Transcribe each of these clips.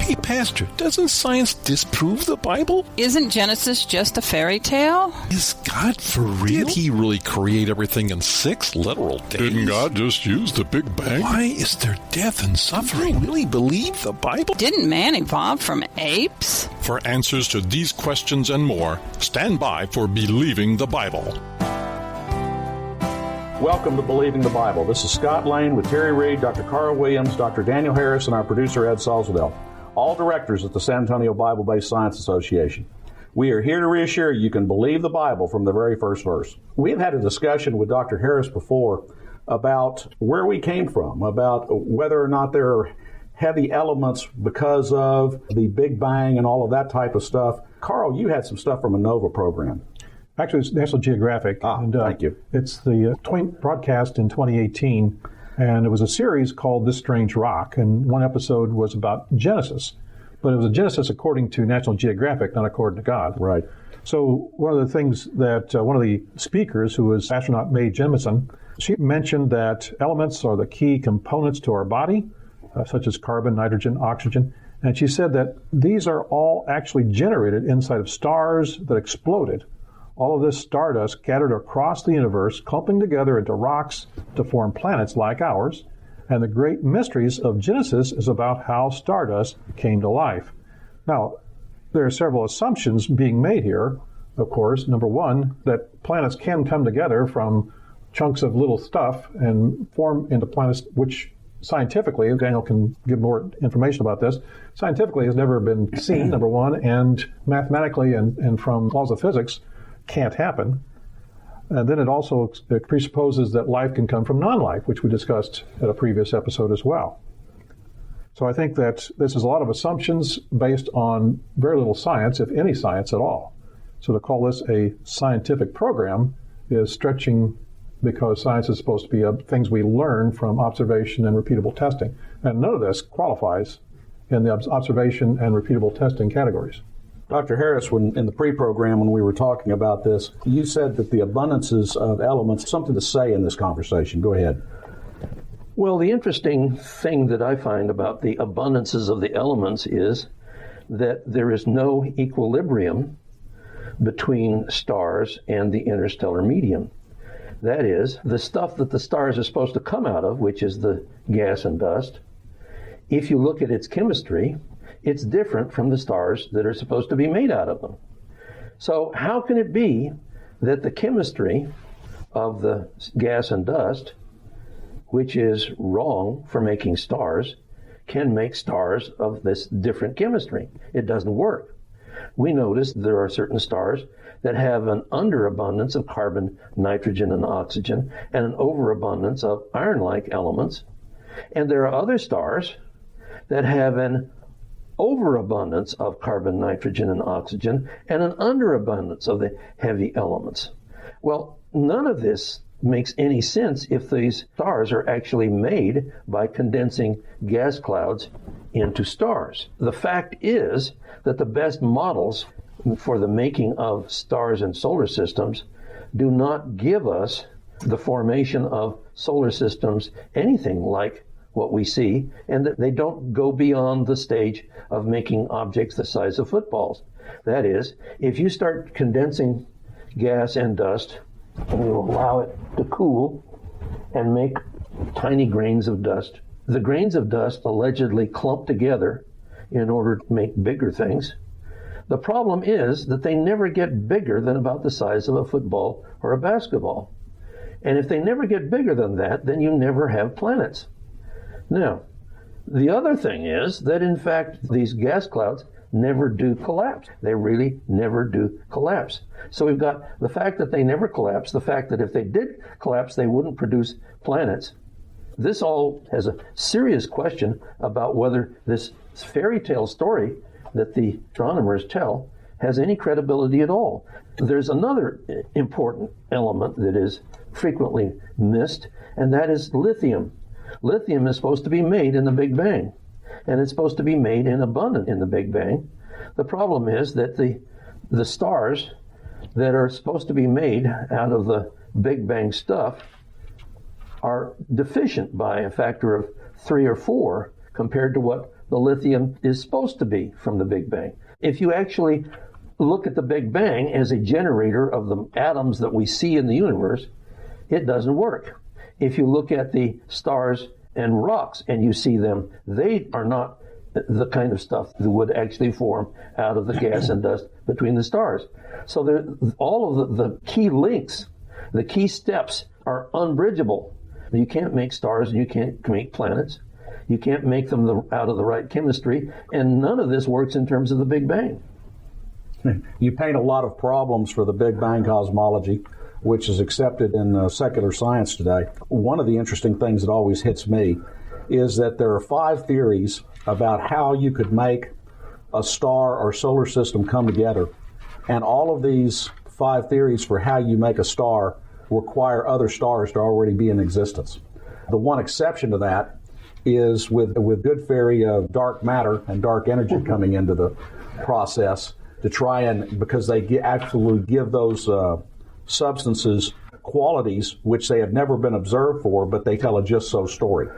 Hey, Pastor, doesn't science disprove the Bible? Isn't Genesis just a fairy tale? Is God for real? Did he really create everything in 6 literal days? Didn't God just use the Big Bang? Why is there death and suffering? Do you really believe the Bible? Didn't man evolve from apes? For answers to these questions and more, stand by for Believing the Bible. Welcome to Believing the Bible. This is Scott Lane with Terry Reed, Dr. Carl Williams, Dr. Daniel Harris, and our producer Ed Salzadell, all directors at the San Antonio Bible-Based Science Association. We are here to reassure you can believe the Bible from the very first verse. We've had a discussion with Dr. Harris before about where we came from, about whether or not there are heavy elements because of the Big Bang and all of that type of stuff. Carl, you had some stuff from a NOVA program. Actually, it's National Geographic. Thank you. It's the broadcast in 2018, and it was a series called This Strange Rock, and one episode was about Genesis. But it was a Genesis according to National Geographic, not according to God. Right. So one of the things that one of the speakers, who was astronaut Mae Jemison, she mentioned that elements are the key components to our body, such as carbon, nitrogen, oxygen. And she said that these are all actually generated inside of stars that exploded. All of this stardust scattered across the universe, clumping together into rocks to form planets like ours. And the great mysteries of Genesis is about how stardust came to life. Now, there are several assumptions being made here, of course. Number one, that planets can come together from chunks of little stuff and form into planets, which scientifically, Daniel can give more information about this, scientifically has never been seen, number one, and mathematically and from laws of physics, can't happen. And then it also presupposes that life can come from non-life, which we discussed at a previous episode as well. So I think that this is a lot of assumptions based on very little science, if any science at all. So to call this a scientific program is stretching, because science is supposed to be things we learn from observation and repeatable testing. And none of this qualifies in the observation and repeatable testing categories. Dr. Harris, in the pre-program when we were talking about this, you said that the abundances of elements, something to say in this conversation. Go ahead. Well, the interesting thing that I find about the abundances of the elements is that there is no equilibrium between stars and the interstellar medium. That is, the stuff that the stars are supposed to come out of, which is the gas and dust, if you look at its chemistry, it's different from the stars that are supposed to be made out of them. So how can it be that the chemistry of the gas and dust, which is wrong for making stars, can make stars of this different chemistry? It doesn't work. We notice there are certain stars that have an underabundance of carbon, nitrogen, and oxygen, and an overabundance of iron-like elements. And there are other stars that have an overabundance of carbon, nitrogen, and oxygen, and an underabundance of the heavy elements. Well, none of this makes any sense if these stars are actually made by condensing gas clouds into stars. The fact is that the best models for the making of stars and solar systems do not give us the formation of solar systems anything like what we see, and that they don't go beyond the stage of making objects the size of footballs. That is, if you start condensing gas and dust, and you allow it to cool and make tiny grains of dust, the grains of dust allegedly clump together in order to make bigger things. The problem is that they never get bigger than about the size of a football or a basketball. And if they never get bigger than that, then you never have planets. Now, the other thing is that, in fact, these gas clouds never do collapse. They really never do collapse. So we've got the fact that they never collapse, the fact that if they did collapse, they wouldn't produce planets. This all has a serious question about whether this fairy tale story that the astronomers tell has any credibility at all. There's another important element that is frequently missed, and that is lithium. Lithium is supposed to be made in the Big Bang, and it's supposed to be made in abundance in the Big Bang. The problem is that the stars that are supposed to be made out of the Big Bang stuff are deficient by a factor of 3 or 4 compared to what the lithium is supposed to be from the Big Bang. If you actually look at the Big Bang as a generator of the atoms that we see in the universe, it doesn't work. If you look at the stars and rocks and you see them, they are not the kind of stuff that would actually form out of the gas and dust between the stars. So all of the key links, the key steps are unbridgeable. You can't make stars and you can't make planets. You can't make them out of the right chemistry, and none of this works in terms of the Big Bang. You paint a lot of problems for the Big Bang cosmology, which is accepted in secular science today. One of the interesting things that always hits me is that there are 5 theories about how you could make a star or solar system come together. And all of these 5 theories for how you make a star require other stars to already be in existence. The one exception to that is with good theory of dark matter and dark energy coming into the process to try and, because they actually give those substances qualities which they have never been observed for, but they tell a just so story.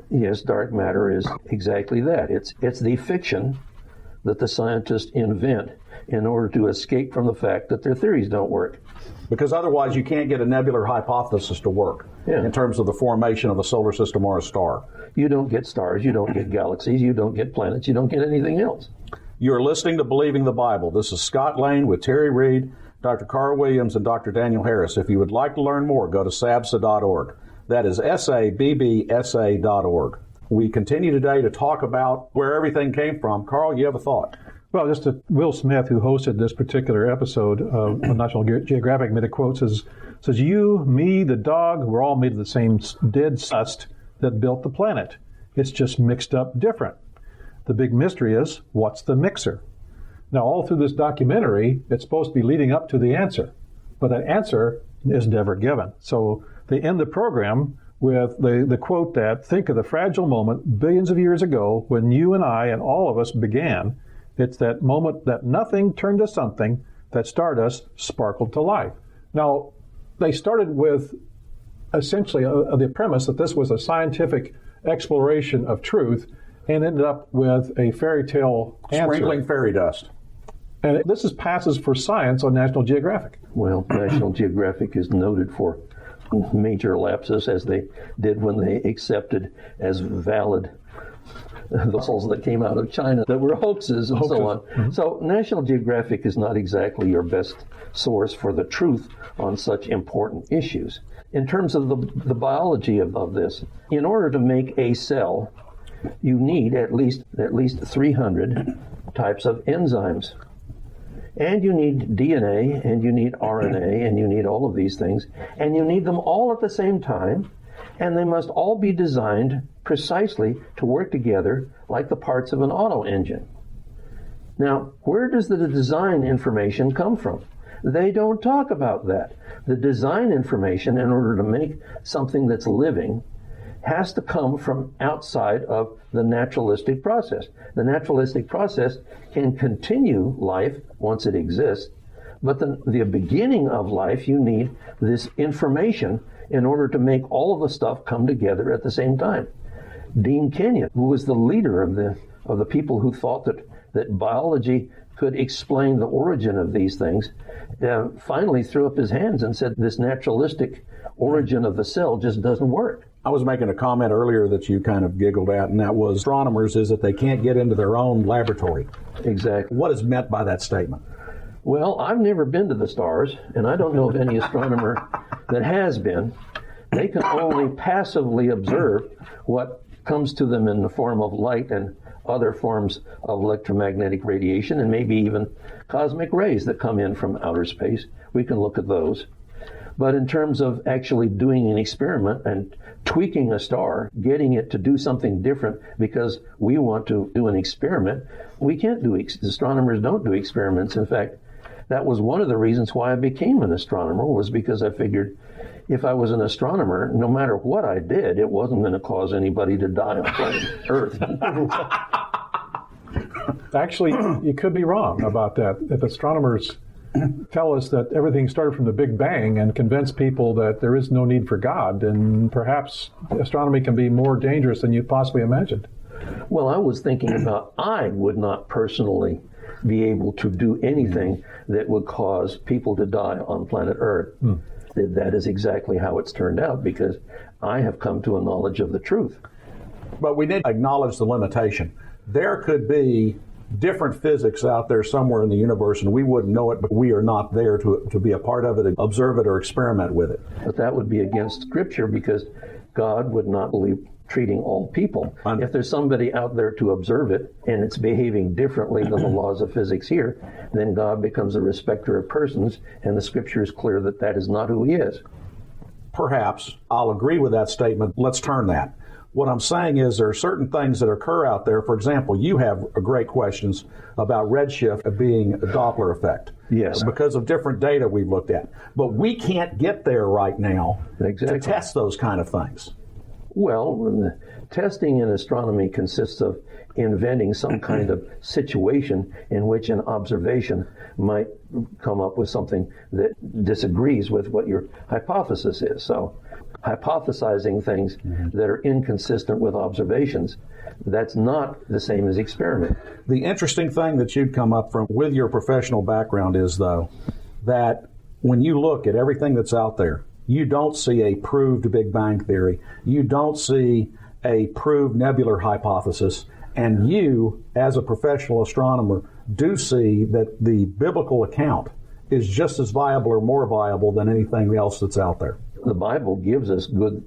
Yes, dark matter is exactly that. It's the fiction that the scientists invent in order to escape from the fact that their theories don't work. Because otherwise you can't get a nebular hypothesis to work in terms of the formation of a solar system or a star. You don't get stars, you don't get galaxies, you don't get planets, you don't get anything else. You're listening to Believing the Bible. This is Scott Lane with Terry Reed, Dr. Carl Williams, and Dr. Daniel Harris. If you would like to learn more, go to sabsa.org. That is sabbsa.org. We continue today to talk about where everything came from. Carl, you have a thought? Well, just Will Smith, who hosted this particular episode of National Geographic, made a quote, says, you, me, the dog, we're all made of the same dead dust that built the planet. It's just mixed up different. The big mystery is, what's the mixer? Now, all through this documentary, it's supposed to be leading up to the answer, but that answer is never given. So they end the program with the quote that, think of the fragile moment billions of years ago when you and I and all of us began. It's that moment that nothing turned to something, that stardust sparkled to life. Now, they started with essentially the premise that this was a scientific exploration of truth and ended up with a fairy tale answer. Sprinkling fairy dust. And this passes for science on National Geographic. Well, National Geographic is noted for major lapses, as they did when they accepted as valid the fossils that came out of China that were hoaxes and so on. Mm-hmm. So National Geographic is not exactly your best source for the truth on such important issues. In terms of the biology of this, in order to make a cell, you need at least 300 types of enzymes. And you need DNA, and you need RNA, and you need all of these things, and you need them all at the same time, and they must all be designed precisely to work together like the parts of an auto engine. Now, where does the design information come from? They don't talk about that. The design information, in order to make something that's living, has to come from outside of the naturalistic process. The naturalistic process can continue life once it exists, but the beginning of life, you need this information in order to make all of the stuff come together at the same time. Dean Kenyon, who was the leader of the people who thought that biology could explain the origin of these things, finally threw up his hands and said this naturalistic origin of the cell just doesn't work. I was making a comment earlier that you kind of giggled at, and that was astronomers is that they can't get into their own laboratory. Exactly. What is meant by that statement? Well, I've never been to the stars, and I don't know of any astronomer that has been. They can only passively observe what comes to them in the form of light and other forms of electromagnetic radiation, and maybe even cosmic rays that come in from outer space. We can look at those. But in terms of actually doing an experiment and tweaking a star, getting it to do something different because we want to do an experiment, we can't do astronomers don't do experiments. In fact, that was one of the reasons why I became an astronomer, was because I figured if I was an astronomer, no matter what I did, it wasn't going to cause anybody to die on planet Earth. Actually, you could be wrong about that. If astronomers tell us that everything started from the Big Bang and convince people that there is no need for God, then perhaps astronomy can be more dangerous than you possibly imagined. Well, I was thinking about I would not personally be able to do anything that would cause people to die on planet Earth. That is exactly how it's turned out, because I have come to a knowledge of the truth. But we need to acknowledge the limitation. There could be different physics out there somewhere in the universe, and we wouldn't know it, but we are not there to be a part of it, observe it, or experiment with it. But that would be against Scripture, because God would not believe treating all people. If there's somebody out there to observe it and it's behaving differently than the laws of physics here, then God becomes a respecter of persons, and the Scripture is clear that that is not who he is. Perhaps I'll agree with that statement. Let's turn that. What I'm saying is there are certain things that occur out there. For example, you have great questions about redshift being a Doppler effect. Yes. Because of different data we've looked at. But we can't get there right now to test those kind of things. Well, testing in astronomy consists of inventing some kind of situation in which an observation might come up with something that disagrees with what your hypothesis is. So hypothesizing things that are inconsistent with observations, that's not the same as experiment. The interesting thing that you'd come up from with your professional background is, though, that when you look at everything that's out there, you don't see a proved Big Bang Theory. You don't see a proved nebular hypothesis. And you, as a professional astronomer, do see that the biblical account is just as viable or more viable than anything else that's out there. The Bible gives us good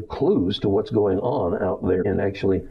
clues to what's going on out there, and actually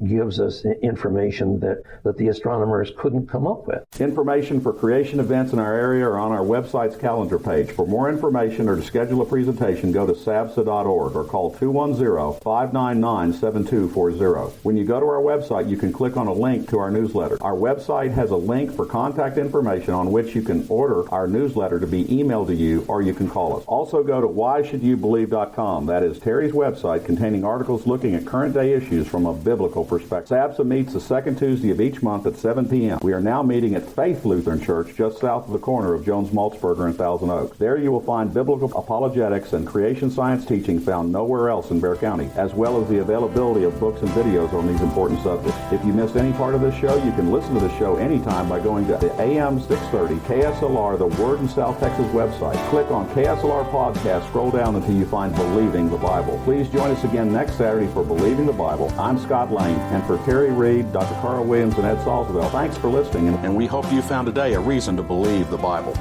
gives us information that the astronomers couldn't come up with. Information for creation events in our area are on our website's calendar page. For more information or to schedule a presentation, go to sabsa.org or call 210-599-7240. When you go to our website, you can click on a link to our newsletter. Our website has a link for contact information on which you can order our newsletter to be emailed to you, or you can call us. Also go to whyshouldyoubelieve.com. That is Terry's website containing articles looking at current day issues from a biblical perspective. SABSA meets the second Tuesday of each month at 7 p.m. We are now meeting at Faith Lutheran Church just south of the corner of Jones Maltzberger and Thousand Oaks. There you will find biblical apologetics and creation science teaching found nowhere else in Bexar County, as well as the availability of books and videos on these important subjects. If you missed any part of this show, you can listen to the show anytime by going to the AM 630 KSLR, the Word in South Texas website. Click on KSLR Podcast, scroll down until you find Believing the Bible. Please join us again next Saturday for Believing the Bible. I'm Scott Lane. And for Terry Reed, Dr. Carl Williams, and Ed Salzwell, thanks for listening. And we hope you found today a reason to believe the Bible.